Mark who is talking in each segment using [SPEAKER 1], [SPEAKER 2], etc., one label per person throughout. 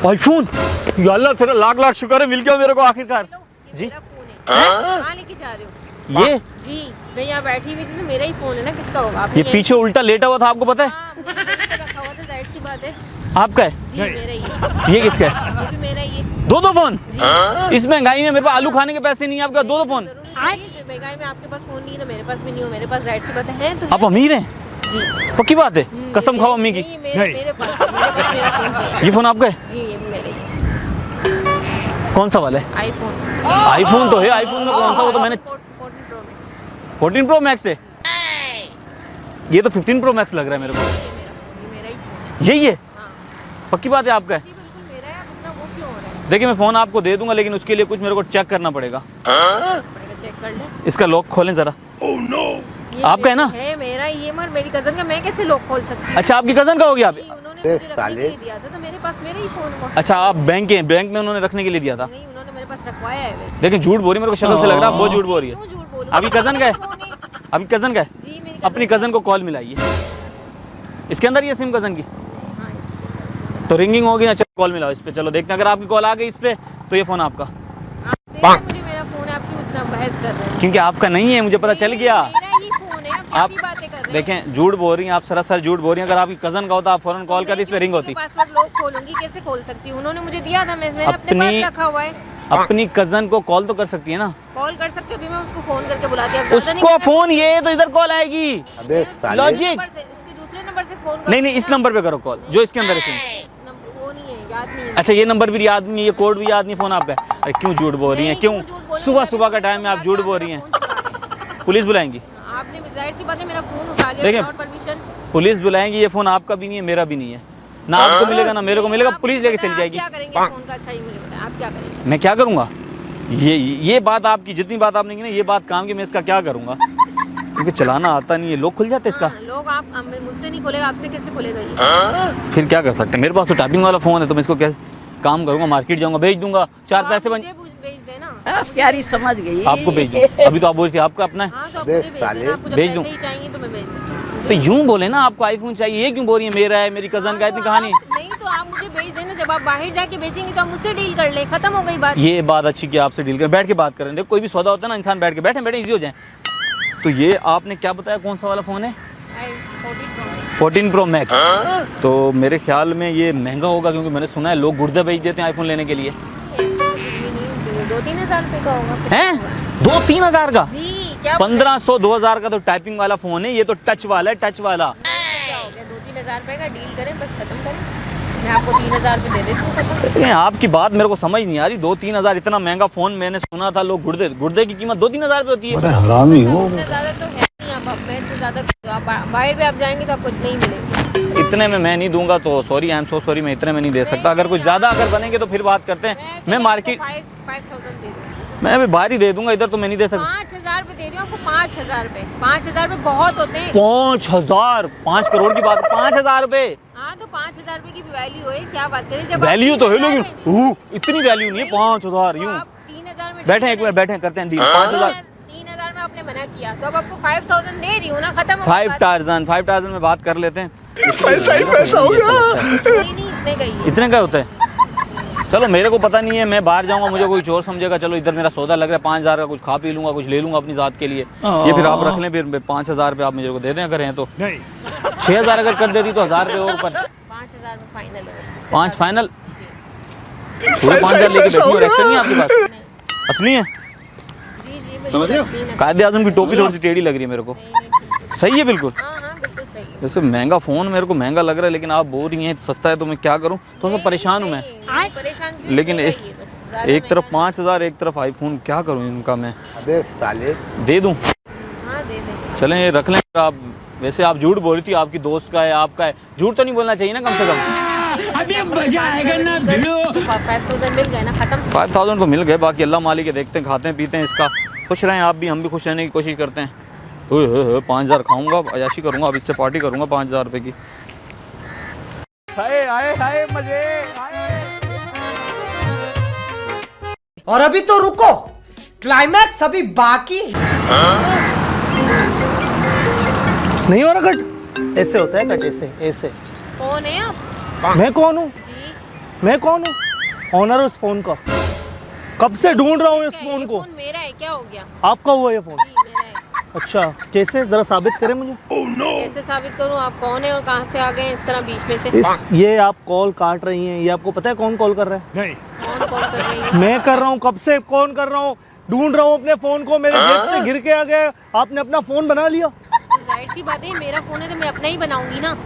[SPEAKER 1] IPhone, या अल्लाह तेरा लाख लाख शुक्र है, मिल गया मेरे को आखिरकार। जी
[SPEAKER 2] कहाँ लेके जा रहे हो?
[SPEAKER 1] ये
[SPEAKER 2] जी मैं यहाँ बैठी हुई थी तो मेरा ही फोन है ना, किसका होगा?
[SPEAKER 1] ये पीछे उल्टा लेटा हुआ था, आपको पता है?
[SPEAKER 2] हाँ, मुझे तो रखा हुआ था, जाहिर सी बात है।
[SPEAKER 1] आपका है?
[SPEAKER 2] जी मेरा ही।
[SPEAKER 1] ये किसका है?
[SPEAKER 2] ये भी मेरा ही है।
[SPEAKER 1] दो फोन?
[SPEAKER 2] जी।
[SPEAKER 1] इस महंगाई में मेरे पास आलू खाने के पैसे नहीं है, आपका दो फोन?
[SPEAKER 2] महंगाई में आपके पास फोन नहीं है तो मेरे पास भी नहीं हो, मेरे पास जाहिर सी बात है तो
[SPEAKER 1] आप अमीर हैं?
[SPEAKER 2] जी
[SPEAKER 1] पक्की बात है? कसम खाओ अम्मी की।
[SPEAKER 2] मेरे पास मेरा फोन है।
[SPEAKER 1] ये फोन आपका है?
[SPEAKER 2] जी ये भी मेरा ही है।
[SPEAKER 1] कौन सा वाला है?
[SPEAKER 2] आईफोन।
[SPEAKER 1] आईफोन तो है, आईफोन में कौन सा? वो तो मैंने 14 प्रो मैक्स है। ये तो 15 प्रो मैक्स लग रहा है मेरे को।
[SPEAKER 2] ये मेरा ही फोन है।
[SPEAKER 1] यही है?
[SPEAKER 2] हाँ।
[SPEAKER 1] पक्की बात है आपका है?
[SPEAKER 2] जी बिल्कुल मेरा है, अब इतना वो क्यों हो रहा है?
[SPEAKER 1] देखिए मैं फ़ोन आपको दे दूंगा, लेकिन उसके लिए कुछ मेरे को चेक करना पड़ेगा।
[SPEAKER 2] चेक कर ले।
[SPEAKER 1] इसका लॉक खोलें ज़रा। आपका है ना?
[SPEAKER 2] है मेरा ये, मगर मेरी कजन का मैं कैसे लॉक खोल सकती हूँ?
[SPEAKER 1] अच्छा आपकी कज़न का हो गया? आप
[SPEAKER 2] उन्होंने मुझे रखने के लिए दिया था तो मेरे पास मेरा ही फोन हुआ।
[SPEAKER 1] अच्छा आप बैंक के, बैंक में उन्होंने रखने के लिए दिया था?
[SPEAKER 2] नहीं उन्होंने मेरे पास रखवाया है वैसे।
[SPEAKER 1] लेकिन झूठ बोल रही है, मेरे को शक्ल से लग रहा है बहुत झूठ बोल रही है।
[SPEAKER 2] क्यों झूठ बोलूं?
[SPEAKER 1] अभी कज़न का है? अभी कज़न का है?
[SPEAKER 2] जी मेरी
[SPEAKER 1] अपनी कज़न को कॉल मिलाइए। इसके अंदर ये सिम कज़न की
[SPEAKER 2] हाँ,
[SPEAKER 1] तो रिंगिंग होगी ना, चलो कॉल मिलाओ इस पे। चलो देखते हैं, अगर आपकी कॉल आ गई इस पे तो ये फ़ोन आपका।
[SPEAKER 2] मुझे मेरा फोन है, आप क्यों इतना बहस कर रहे हैं?
[SPEAKER 1] क्योंकि आपका नहीं है, मुझे पता चल गया।
[SPEAKER 2] मेरा ही फोन है, आप कैसी बातें कर रहे हैं?
[SPEAKER 1] देखें झूठ बोल रही हैं आप, सरासर झूठ बोल रही हैं। अगर आपकी कज़न का होता आप फौरन कॉल कर, इस पे रिंग होती।
[SPEAKER 2] पासवर्ड लॉक खोलूंगी, कैसे खोल सकती हूँ? उन्होंने मुझे दिया था, मैंने अपने पास रखा हुआ है।
[SPEAKER 1] अपनी कज़न को कॉल तो कर सकती है ना?
[SPEAKER 2] कॉल कर सकते हो, अभी मैं उसको फोन करके बुलाती हूँ।
[SPEAKER 1] उसको फोन, ये तो इधर कॉल आएगी।
[SPEAKER 3] अबे साले।
[SPEAKER 1] लॉजिक।
[SPEAKER 2] उसके दूसरे नंबर से फोन
[SPEAKER 1] नहीं नहीं, इस नंबर पे करो कॉल जो इसके अंदर है सिम।
[SPEAKER 2] वो नहीं है, याद नहीं है।
[SPEAKER 1] अच्छा ये नंबर भी याद नहीं है, ये कोड भी याद नहीं, फोन आपका है? अरे क्यों झूठ बोल रही हैं? क्यों सुबह सुबह का टाइम है आप झूठ बोल रही हैं? पुलिस बुलाएंगी?
[SPEAKER 2] आपने जाहिर सी बात है मेरा फोन उठा लिया
[SPEAKER 1] देखिए,
[SPEAKER 2] विदाउट परमिशन।
[SPEAKER 1] पुलिस बुलाएंगी। ये फोन आपका भी नहीं है, मेरा भी नहीं है ना। आपको मिलेगा ना मेरे को मिलेगा, पुलिस लेके चली जाएगी।
[SPEAKER 2] क्या करेंगे फोन का? अच्छा ही मुझे बताएं, आप क्या करेंगे?
[SPEAKER 1] मैं क्या करूंगा? ये बात आपकी, जितनी बात आपने की ना, ये बात काम की, मैं इसका क्या करूंगा? क्योंकि चलाना आता नहीं है। लोग खुल जाते इसका।
[SPEAKER 2] लोग आप मुझसे नहीं खोलेगा, आपसे कैसे खोलेगा ये?
[SPEAKER 1] फिर क्या कर सकते हैं? मेरे पास तो टाइपिंग वाला फोन है, तो मैं इसको क्या काम करूंगा? मार्केट जाऊंगा, भेज दूंगा, चार पैसे बन।
[SPEAKER 2] भेज देना।
[SPEAKER 4] आप प्यारी समझ गई।
[SPEAKER 1] आपको भेज दूँ? अभी तो आप बोल रही थी आपका अपना है।
[SPEAKER 2] हाँ तो आप मुझे भेज देना, आपको जब
[SPEAKER 1] भेज दूँ?
[SPEAKER 2] पैसे ही चाहिए तो मैं भेज देती हूँ।
[SPEAKER 1] तो यूं बोले ना, आपको आईफोन चाहिए, ये क्यों बोल रही है मेरा है, मेरी कज़न का है, इतनी कहानी।
[SPEAKER 2] नहीं तो आप मुझे भेज देना, जब आप बाहर जाके बेचेंगे तो आप मुझसे डील कर ले, खत्म हो गई बात।
[SPEAKER 1] ये बात अच्छी कि आपसे डील कर, बैठ के बात करें। देखो कोई भी सौदा होता है ना, इंसान बैठ के बैठे इजी हो जाए। तो ये आपने क्या बताया, कौन सा वाला फ़ोन है? 14 प्रो मैक्स। तो मेरे ख्याल में ये महंगा होगा, क्योंकि मैंने सुना है लोग गुर्दे बेच देते हैं आईफोन लेने के लिए।
[SPEAKER 2] 2-3 हज़ार रुपए का होगा।
[SPEAKER 1] हैं? 2-3 हज़ार का?
[SPEAKER 2] जी क्या
[SPEAKER 1] 1500-2000 का तो टाइपिंग वाला फ़ोन है, ये तो टच वाला है, टच वाला।
[SPEAKER 2] क्या हो गया? 2-3 हज़ार रुपए का डील करें, बस खत्म करें। मैं आपको 3 हज़ार रुपए दे देती हूँ, खत्म।
[SPEAKER 1] आपकी बात मेरे को समझ नहीं आ रही। 2-3 हज़ार इतना महंगा फ़ोन? मैंने सुना था लोग गुर्दे की कीमत 2-3 हज़ार रुपये होती है।
[SPEAKER 3] हरामी हो।
[SPEAKER 2] इतना ज़्यादा तो है नहीं, आप मैं तो ज़्यादा बाहर भी आप जाएंगे तो आपको इतने ही मिलेंगे।
[SPEAKER 1] इतने में मैं नहीं दूंगा, तो sorry, I am so sorry, मैं इतने में नहीं दे सकता। अगर कुछ ज़्यादा अगर बनेंगे तो फिर बात करते हैं। मैं मार्केट
[SPEAKER 2] 5,000 दे दूँ।
[SPEAKER 1] मैं अभी बाहर ही दे दूंगा, इधर तो मैं नहीं दे सकता।
[SPEAKER 2] 5,000 रुपए दे रही हूँ आपको। 5,000 रुपए, 5,000 रुपए बहुत होते हैं।
[SPEAKER 1] 5,000? 5 करोड़ की बात, 5,000 रुपए?
[SPEAKER 2] हाँ तो 5,000 रुपए की वैल्यू है, क्या बात करें? जब
[SPEAKER 1] वैल्यू तो है, लेकिन इतनी वैल्यू नहीं है। 5,000 यूं?
[SPEAKER 2] 3,000 में
[SPEAKER 1] बैठे एक मिनट, बैठे करते हैं डील। 5,000
[SPEAKER 2] 3,000 में आपने मना किया तो अब आपको 5,000 दे रही हूँ ना, खत्म हो गई
[SPEAKER 1] 5,000 में बात कर लेते हैं।
[SPEAKER 3] पैसा ही पैसा हो गया।
[SPEAKER 2] नहीं इतने का ही है।
[SPEAKER 1] इतने का होता है? चलो मेरे को पता नहीं है, मैं बाहर जाऊंगा, मुझे कोई चोर समझेगा। चलो इधर मेरा सौदा लग रहा है 5,000 का, कुछ खा पी लूंगा, कुछ ले लूंगा अपनी ज़ात के लिए। ये फिर आप रख लें, फिर 5,000 रुपये आप मुझे को दे दें अगर हैं तो। 6,000 अगर कर देती तो 1,000 रुपये और ऊपर।
[SPEAKER 2] 5,000 में फाइनल है बस।
[SPEAKER 1] 5 फाइनल? पूरे 5,000 लेके बैठी और एक्शन नहीं है आपके पास? असली है?
[SPEAKER 2] जी जी
[SPEAKER 3] समझ रहे हो?
[SPEAKER 1] कायदे आज़म की टोपी थोड़ी सी टेढ़ी लग रही है मेरे को।
[SPEAKER 2] ठीक है।
[SPEAKER 1] सही है बिल्कुल।
[SPEAKER 2] हाँ हाँ बिल्कुल सही है।
[SPEAKER 1] जैसे महंगा फ़ोन मेरे को महंगा लग रहा है, लेकिन आप बोल रही हैं सस्ता है, तो मैं क्या करूं? तो मैं परेशान हूं मैं।
[SPEAKER 2] परेशान क्यों?
[SPEAKER 1] लेकिन
[SPEAKER 2] इतने का ही है बस,
[SPEAKER 1] एक तरफ 5,000, एक तरफ आईफोन, क्या करूं इनका मैं?
[SPEAKER 3] अबे साले।
[SPEAKER 1] दे दूं?
[SPEAKER 2] हाँ दे दे।
[SPEAKER 1] चलें ये रख लें आप। वैसे आप झूठ बोल रही थी, आपकी दोस्त का है, आपका है। झूठ तो नहीं बोलना चाहिए ना कम से कम।
[SPEAKER 4] अभी मजा आएगा ना भिड़ो।
[SPEAKER 2] 5,000 मिल गए ना, खत्म।
[SPEAKER 1] 5,000 तो मिल गए, बाकी अल्लाह मालिक है, देखते हैं, खाते हैं पीते हैं इसका। खुश रहें आप भी, हम भी खुश रहने की कोशिश करते हैं। 5,000 खाऊंगा, अयाशी करूंगा, अब इससे पार्टी करूंगा 5,000 रुपये की। हाय हाय हाय मजे हाय।
[SPEAKER 5] और अभी तो रुको, क्लाइमैक्स अभी बाकी।
[SPEAKER 6] नहीं हो रहा कट? ऐसे होता है कट, ऐसे ऐसे।
[SPEAKER 2] कौन है आप?
[SPEAKER 6] मैं कौन हूँ?
[SPEAKER 2] जी
[SPEAKER 3] मैं कौन हूँ? ऑनर उस फोन का। कब से ढूंढ रहा हूँ इस फोन को।
[SPEAKER 2] फोन मेरा है, क्या हो गया?
[SPEAKER 3] आपका हुआ ये फोन?
[SPEAKER 2] जी मेरा है।
[SPEAKER 3] अच्छा, कैसे, जरा साबित करें मुझे।
[SPEAKER 2] कैसे साबित करूं आप कौन है और कहां से आ गए इस तरह बीच में से?
[SPEAKER 3] ये आप कॉल काट रही हैं, ये आपको पता है कौन कॉल कर रहा है? नहीं।
[SPEAKER 2] कौन कॉल कर रही है?
[SPEAKER 3] मैं कर रहा हूँ। कब से कौन कर रहा हूँ? ढूंढ रहा हूँ अपने फोन को, मेरे जेब से गिर के आ गया, आपने अपना फोन बना लिया।
[SPEAKER 2] जाहिर सी बात है, मेरा फोन है तो मैं अपना ही बनाऊंगी ना।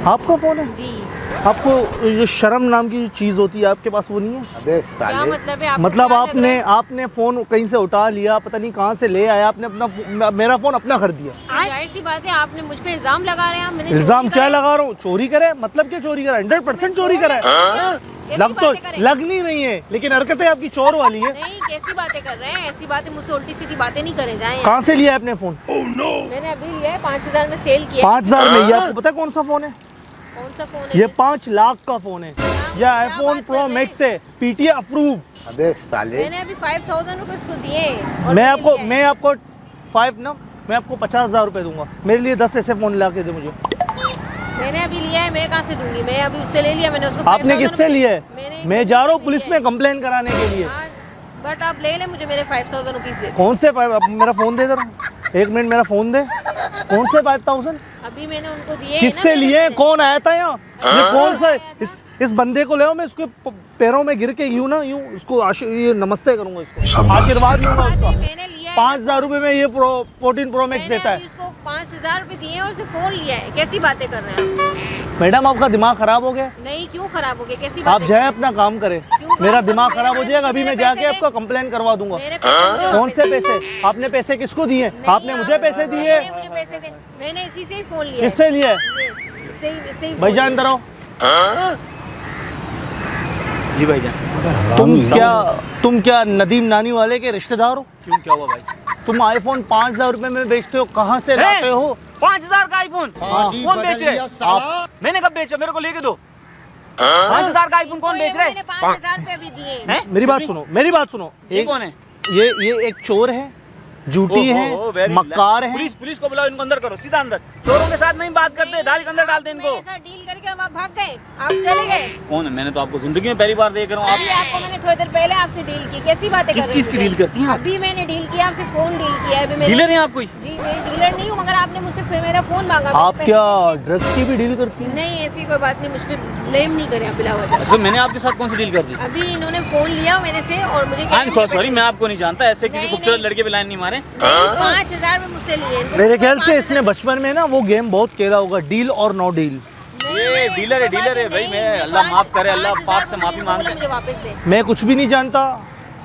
[SPEAKER 3] आपका फोन है?
[SPEAKER 2] जी।
[SPEAKER 3] आपको ये शर्म नाम की जो चीज होती है आपके पास वो नहीं है?
[SPEAKER 5] अबे
[SPEAKER 2] क्या
[SPEAKER 5] साले,
[SPEAKER 2] मतलब है? आपको
[SPEAKER 3] मतलब
[SPEAKER 2] क्या लग रहा है?
[SPEAKER 3] आपने फोन कहीं से उठा लिया, पता नहीं कहाँ से ले आया, आपने अपना मेरा फोन अपना कर दिया।
[SPEAKER 2] जाहिर सी बात है, आपने मुझ पे इल्जाम लगा रहे हैं। मैंने
[SPEAKER 3] इल्जाम
[SPEAKER 2] चोरी
[SPEAKER 3] क्या
[SPEAKER 2] करा है?
[SPEAKER 3] लगा रहा हूँ? चोरी करे मतलब क्या चोरी करा? 100% चोरी करा है।
[SPEAKER 2] कैसी
[SPEAKER 3] लग तो
[SPEAKER 2] बातें कर रहे हैं?
[SPEAKER 3] लगनी नहीं है, लेकिन हरकतें आपकी चोर वाली है।
[SPEAKER 2] नहीं, कैसी बातें कर रहे हैं? ऐसी बातें मुझसे उल्टी सीधी बातें नहीं करे जाए।
[SPEAKER 3] कहाँ से लिया है आपने फोन?
[SPEAKER 2] मैंने अभी लिया है, 5000 में सेल किया है।
[SPEAKER 3] 5000 में? ये आपको पता है कौन सा फोन है?
[SPEAKER 2] कौन सा फोन है?
[SPEAKER 3] ये 5 लाख का फोन है। ये आईफोन
[SPEAKER 2] बात
[SPEAKER 3] प्रो
[SPEAKER 2] कर रहे
[SPEAKER 3] मैक्स है, पीटीए अप्रूव।
[SPEAKER 5] अबे साले,
[SPEAKER 2] मैंने अभी 5000 रुपए उसको दिए और
[SPEAKER 3] मैं
[SPEAKER 2] मैंने लिया है।
[SPEAKER 3] मैं आपको 50,000 रुपए दूंगा। मेरे लिए 10 ऐसे फोन ला के दे मुझे।
[SPEAKER 2] मैंने अभी लिया है, मैं कहाँ से दूंगी? मैं अभी उससे ले लिया, मैंने उसको
[SPEAKER 3] आपने
[SPEAKER 2] 5000
[SPEAKER 3] किससे
[SPEAKER 2] रुपए
[SPEAKER 3] लिए है?
[SPEAKER 2] मैंने
[SPEAKER 3] मैं जा रहा हूँ
[SPEAKER 2] से
[SPEAKER 3] पुलिस
[SPEAKER 2] लिए
[SPEAKER 3] में
[SPEAKER 2] है।
[SPEAKER 3] कंप्लेन कराने के लिए।
[SPEAKER 2] हाँ, बट आप ले ले, मुझे मेरे 5000 रुपीज दे दो।
[SPEAKER 3] कौन से मेरा फोन दे जरा, 1 मिनट मेरा फोन दे। कौन से 5000?
[SPEAKER 2] अभी मैंने उनको दिए हैं
[SPEAKER 3] किससे
[SPEAKER 2] ना,
[SPEAKER 3] लिए?
[SPEAKER 2] मैंने-
[SPEAKER 3] कौन आया था यहाँ? ये कौन सा?
[SPEAKER 2] आया था।
[SPEAKER 3] इस बंदे को ले आओ, मैं उसके पैरों में गिर के यूं उसको ये नमस्ते करूंगा, इसको आशीर्वाद लूंगा उसका।
[SPEAKER 2] मैंने लिया है।
[SPEAKER 3] 5000 रुपए में ये 14 प्रो मैक्स
[SPEAKER 2] मैंने
[SPEAKER 3] देता
[SPEAKER 2] अभी
[SPEAKER 3] है।
[SPEAKER 2] उसको 5000 रुपए दिए और उसे फोन लिया है। कैसी बातें कर रहे हैं आप?
[SPEAKER 3] मैडम आपका दिमाग खराब हो गया?
[SPEAKER 2] नहीं, क्यों खराब हो गया? कैसी
[SPEAKER 3] आप
[SPEAKER 2] बातें
[SPEAKER 3] जाए
[SPEAKER 2] कर
[SPEAKER 3] अपना काम करें,
[SPEAKER 2] क्यों काम
[SPEAKER 3] मेरा
[SPEAKER 2] करूं?
[SPEAKER 3] दिमाग खराब हो
[SPEAKER 2] मेरे
[SPEAKER 3] जाएगा। अभी
[SPEAKER 2] मेरे
[SPEAKER 3] मैं जाके
[SPEAKER 2] पैसे
[SPEAKER 3] आपका कंप्लेन करवा दूंगा।
[SPEAKER 2] मेरे पैसे मुझे
[SPEAKER 3] कौन
[SPEAKER 2] वापस
[SPEAKER 3] से
[SPEAKER 2] दे।
[SPEAKER 3] पैसे? आपने पैसे किसको दिए?
[SPEAKER 2] नहीं,
[SPEAKER 3] आपने मुझे पैसे
[SPEAKER 2] नहीं,
[SPEAKER 3] दिए?
[SPEAKER 2] नहीं, मुझे पैसे दे। मैंने इसी से ही फोन लिया है।
[SPEAKER 3] किससे लिए?
[SPEAKER 2] इससे ही
[SPEAKER 3] भाईजान अंदर आओ।
[SPEAKER 1] जी भाईजान।
[SPEAKER 3] तुम क्या नदीम नानी वाले के रिश्तेदार हो?
[SPEAKER 1] क्यों, क्या हुआ भाई?
[SPEAKER 3] तुम आईफोन 5000 रुपए में बेचते हो, कहाँ से लाते हो?
[SPEAKER 1] 5000 का आईफोन कौन बेच रहे? आप? मैंने कब बेचा? मेरे को लेके दो। 5000 का आईफोन कौन बेच रहे?
[SPEAKER 2] मैंने 5000 रुपए भी दिए।
[SPEAKER 1] हैं?
[SPEAKER 3] मेरी बात सुनो।
[SPEAKER 1] ये कौन है?
[SPEAKER 3] ये एक चोर है, झूठी है, मक्कार है।
[SPEAKER 1] पुलिस को बुलाओ, इनको अंदर करो, सीधा अंदर। चोरों के साथ नहीं बात करते, डाल के अंदर डालते इनको।
[SPEAKER 2] मेरे साथ डील करके अब आप भाग गए, आप चले गए।
[SPEAKER 1] कौन है? मैंने तो आपको जिंदगी में पहली बार देख रहा हूँ।
[SPEAKER 2] अभी आपको मैंने थोड़ी देर पहले आपसे डील की। कैसी बातें कर
[SPEAKER 1] किस
[SPEAKER 2] रहे
[SPEAKER 1] चीज
[SPEAKER 2] हैं
[SPEAKER 1] की
[SPEAKER 2] मुझे?
[SPEAKER 1] डील करती हैं आप?
[SPEAKER 2] अभी मैंने डील किया, आपसे फोन डील किया है। अभी मैंने
[SPEAKER 1] डीलर हैं आप कोई?
[SPEAKER 2] जी, मैं डीलर नहीं हूँ, मगर आपने मुझसे फिर मेरा फोन मांगा। मैंने
[SPEAKER 3] आप
[SPEAKER 2] पैसे
[SPEAKER 3] क्या
[SPEAKER 2] दे दिए।
[SPEAKER 3] ड्रग्स की भी डील करती हैं?
[SPEAKER 2] नहीं, ऐसी कोई बात नहीं, मुझ पे ब्लेम नहीं करें आप बिला वजह।
[SPEAKER 1] अच्छा, मैंने आपके साथ कौन सी डील कर दी?
[SPEAKER 2] अभी इन्होंने फोन लिया मेरे से और मुझे
[SPEAKER 1] आई एम सॉरी, मैं आपको नहीं जानता। ऐसे किसी
[SPEAKER 2] नहीं,
[SPEAKER 1] खूबसूरत
[SPEAKER 2] नहीं।
[SPEAKER 1] लड़के पे लाइन नहीं मारे।
[SPEAKER 2] 5000 में मुझसे लिए इनको।
[SPEAKER 3] मेरे ख्याल से
[SPEAKER 2] 5000
[SPEAKER 3] इसने बचपन में ना वो गेम बहुत खेला होगा, डील और नो डील।
[SPEAKER 1] ये डीलर है भाई। मैं अल्लाह माफ करे, अल्लाह पाक से माफी मांगते हैं।
[SPEAKER 2] मुझे वापस दे।
[SPEAKER 3] मैं कुछ भी नहीं जानता।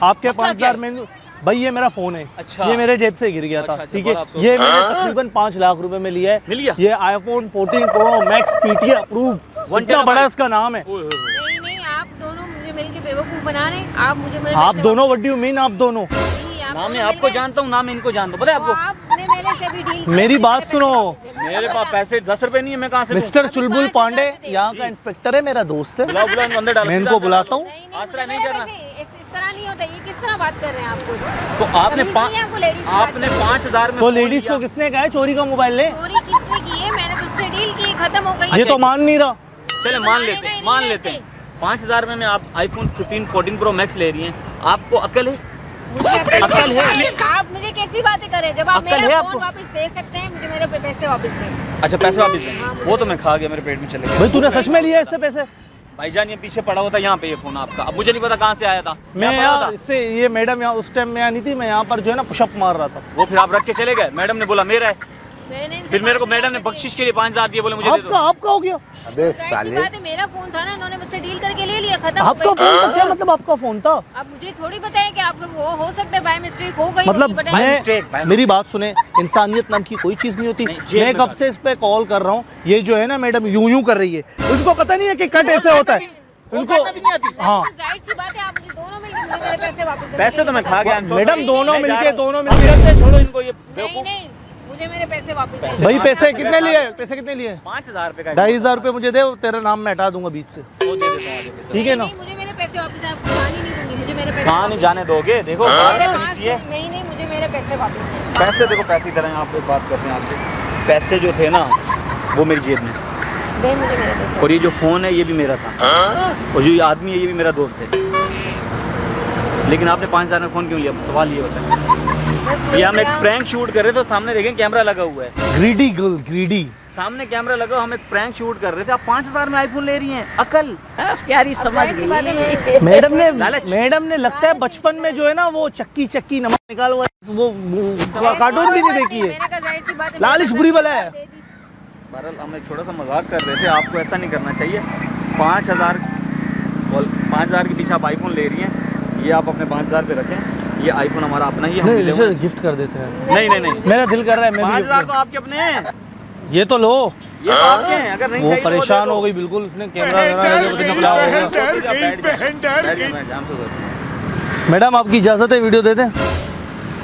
[SPEAKER 3] आपके
[SPEAKER 1] मसला
[SPEAKER 3] 5000 में भाई ये मेरा फोन है।
[SPEAKER 1] अच्छा।
[SPEAKER 3] ये मेरे जेब से गिर गया था।
[SPEAKER 1] अच्छा,
[SPEAKER 3] ठीक है,
[SPEAKER 1] बड़ा अफसोस।
[SPEAKER 3] ये मैंने तकरीबन 5 लाख रुपए में लिया है।
[SPEAKER 1] मिल गया?
[SPEAKER 3] ये iPhone 14 pro max PTA approve, इतना बड़ा इसका नाम है।
[SPEAKER 2] नहीं नहीं, आप दोनों मुझे मिलके बेवकूफ बना रहे हैं। आप मुझे मेरे
[SPEAKER 3] आप
[SPEAKER 2] पैसे
[SPEAKER 3] दोनों, व्हाट डू यू मीन आप दोनों?
[SPEAKER 2] वापस- जी, आप
[SPEAKER 1] नाम
[SPEAKER 2] दोनों
[SPEAKER 1] मैं
[SPEAKER 2] मिल
[SPEAKER 1] आपको
[SPEAKER 2] गए।
[SPEAKER 1] जानता हूँ, नाम इनको जानता हूँ, पता है
[SPEAKER 2] तो
[SPEAKER 1] आपको?
[SPEAKER 2] आपने मेरे से भी डील की।
[SPEAKER 3] मेरी बात
[SPEAKER 2] पैसे
[SPEAKER 3] सुनो।
[SPEAKER 2] वापस दे।
[SPEAKER 1] मेरे पास पैसे 10 रुपए नहीं है, मैं कहाँ से दूं?
[SPEAKER 3] मिस्टर चुलबुल
[SPEAKER 2] 5000
[SPEAKER 3] पांडे
[SPEAKER 2] दे।
[SPEAKER 3] यहाँ का इंस्पेक्टर है, मेरा दोस्त है।
[SPEAKER 1] बुलाओ इनको अंदर डालो।
[SPEAKER 3] मैं
[SPEAKER 1] सीधा
[SPEAKER 3] इनको
[SPEAKER 1] अंदर
[SPEAKER 3] बुलाता
[SPEAKER 1] डालो।
[SPEAKER 3] हूँ।
[SPEAKER 2] नहीं,
[SPEAKER 1] आसरा नहीं
[SPEAKER 2] मुझे
[SPEAKER 1] करना।
[SPEAKER 2] पैसे- इस तरह नहीं होता। ये किस तरह बात कर रहे हैं आप कुछ?
[SPEAKER 1] तो आपने
[SPEAKER 2] तमीज नहीं है आपको ladies से बात
[SPEAKER 1] आपने
[SPEAKER 2] करने की?
[SPEAKER 1] 5000 में
[SPEAKER 3] तो
[SPEAKER 1] फोन
[SPEAKER 3] लेडीज
[SPEAKER 1] लिया।
[SPEAKER 3] को किसने कहा है चोरी का मोबाइल ले?
[SPEAKER 2] चोरी किसने की है? मैंने तो उससे डील की, खत्म हो गई।
[SPEAKER 3] ये तो मान नहीं रहा।
[SPEAKER 1] चले मान
[SPEAKER 2] मानेगा
[SPEAKER 1] लेते
[SPEAKER 2] ही
[SPEAKER 1] हैं,
[SPEAKER 2] नहीं
[SPEAKER 1] मान
[SPEAKER 2] वैसे।
[SPEAKER 1] लेते हैं। 5000 में आप आईफोन 14 प्रो मैक्स ले रही हैं। आपको अकल है?
[SPEAKER 2] मुझे
[SPEAKER 1] अक्ल है?
[SPEAKER 2] आप मुझे कैसी बातें कर रहे हैं? जब आप
[SPEAKER 1] अक्ल है
[SPEAKER 2] मेरा
[SPEAKER 1] आपको?
[SPEAKER 2] फोन वापस दे सकते हैं, मुझे मेरे पैसे वापस दें।
[SPEAKER 1] अच्छा, पैसे वापस दें?
[SPEAKER 2] हाँ, मुझे
[SPEAKER 1] वो तो मैं खा गया, मेरे पेट में चले गए।
[SPEAKER 3] भाई तूने सच में लिया इससे पैसे?
[SPEAKER 1] भाईजान ये पीछे पड़ा हुआ था यहाँ पे, ये फोन आपका। अब मुझे नहीं पता कहाँ से आया था।
[SPEAKER 3] मैं
[SPEAKER 1] पड़ा
[SPEAKER 3] यहाँ
[SPEAKER 1] था।
[SPEAKER 3] इससे ये मैडम यहाँ उस टाइम में यहाँ नहीं थी, मैं यहाँ पर जो है ना पुशअप मार रहा था।
[SPEAKER 1] वो फिर आप रख के चले गए। मैडम ने बोला मेरा है।
[SPEAKER 2] मैंने इनसे
[SPEAKER 1] फिर मेरे को
[SPEAKER 2] 5000
[SPEAKER 1] मैडम ने
[SPEAKER 2] रुपए
[SPEAKER 1] बख्शिश के लिए 5000 दिए, बोले मुझे दे दो।
[SPEAKER 3] आपका हो गया?
[SPEAKER 5] अबे
[SPEAKER 2] दिए। जाहिर सी
[SPEAKER 5] साले,
[SPEAKER 2] बात है, मेरा फोन था ना, इन्होंने मुझसे डील करके ले लिया, खत्म हो
[SPEAKER 3] आपका
[SPEAKER 2] गई।
[SPEAKER 3] फोन था क्या? मतलब आपका फोन था?
[SPEAKER 2] अब मुझे थोड़ी पता है कि आपका वो हो सकता है बाय मिस्टेक हो गई
[SPEAKER 3] मतलब
[SPEAKER 2] होगी, but
[SPEAKER 1] by mistake, by
[SPEAKER 3] मेरी बात सुने, इंसानियत नाम की कोई चीज नहीं होती।
[SPEAKER 1] नहीं, जेल
[SPEAKER 3] मैं
[SPEAKER 1] में
[SPEAKER 3] कब
[SPEAKER 1] डाल।
[SPEAKER 3] से इस पे कॉल कर रहा हूँ, ये जो है ना मैडम यूं कर रही है। उनको पता नहीं है कि कट ऐसे होता है। उनको
[SPEAKER 1] करना भी नहीं आती।
[SPEAKER 3] हाँ,
[SPEAKER 2] तो जाहिर सी बात है, आप मुझे दोनों मिलके मुझे मेरे पैसे वापस दें।
[SPEAKER 1] पैसे तो मैं खा गया।
[SPEAKER 3] मैडम दोनों
[SPEAKER 1] मैं जा
[SPEAKER 3] मिलके
[SPEAKER 1] रहा हूँ।
[SPEAKER 3] दोनों
[SPEAKER 1] अब
[SPEAKER 3] मिलके
[SPEAKER 1] करते छोड़ो इनको, ये
[SPEAKER 2] नहीं
[SPEAKER 1] बेवकूफ।
[SPEAKER 2] नहीं, मुझे मेरे पैसे वापस दें।
[SPEAKER 3] भाई पैसे कितने लिए? पैसे कितने लिए?
[SPEAKER 1] 5000 रुपए का
[SPEAKER 3] 2500 रुपए मुझे दे, तेरा नाम मैं हटा दूंगा बीच से।
[SPEAKER 1] वो दे देता हूँ आगे से।
[SPEAKER 3] ठीक है ना?
[SPEAKER 2] नहीं, मुझे मेरे पैसे वापस, आपको जाने नहीं दूंगी। मुझे मेरे पैसे
[SPEAKER 1] कहाँ नहीं जाने दोगे? देखो
[SPEAKER 2] मेरे
[SPEAKER 1] बात
[SPEAKER 2] पास
[SPEAKER 1] करनी चाहिए।
[SPEAKER 2] नहीं नहीं, मुझे मेरे पैसे वापस दें।
[SPEAKER 1] पैसे देखो, पैसे इधर हैं। आप एक बात करते हैं आपसे। पैसे जो थे ना वो मेरी जेब में।
[SPEAKER 2] दे मुझे मेरे पैसे।
[SPEAKER 1] और ये जो फ़ोन है ये भी मेरा था, और जो ये आदमी है ये भी मेरा दोस्त है। लेकिन आपने 5,000 में फ़ोन क्यों लिया? सवाल ये होता है। ये हम एक प्रैंक शूट कर रहे थे, तो सामने देखें कैमरा लगा हुआ है।
[SPEAKER 3] Greedy girl, greedy.
[SPEAKER 1] सामने कैमरा लगा, हम एक प्रैंक शूट कर रहे थे, आप 5,000 में आईफोन ले रही हैं। अकल
[SPEAKER 4] प्यारी समझ गई।
[SPEAKER 3] मैडम ने लगता है बचपन में जो है ना वो चक्की नमक निकाल वो कार्टून भी नहीं देखी है।
[SPEAKER 2] मैंने कहा जाहिर सी बात है,
[SPEAKER 3] लालिच बुरी बला है।
[SPEAKER 1] बहरहाल हम एक छोटा सा मजाक कर रहे थे, आपको ऐसा नहीं करना चाहिए। 5,000 के पीछे आप आईफोन ले रही हैं, ये आप अपने 5,000 पे रखें। ये आईफोन हमारा अपना ही, हम मिले हुए हैं।
[SPEAKER 3] गिफ्ट कर देते हैं।
[SPEAKER 1] नहीं,
[SPEAKER 3] मेरा दिल कर रहा है, मैं
[SPEAKER 1] 5,000 तो आपके अपने हैं,
[SPEAKER 3] ये तो लो।
[SPEAKER 1] ये तो आपके हैं। अगर नहीं
[SPEAKER 3] वो
[SPEAKER 1] चाहिए तो
[SPEAKER 3] परेशान
[SPEAKER 1] दे दो।
[SPEAKER 3] हो गई बिल्कुल, उसने कैमरा क्या हो गया। मैडम आपकी इजाज़त है, वीडियो दे दें?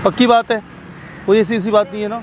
[SPEAKER 3] पक्की बात है, कोई ऐसी बात नहीं है ना?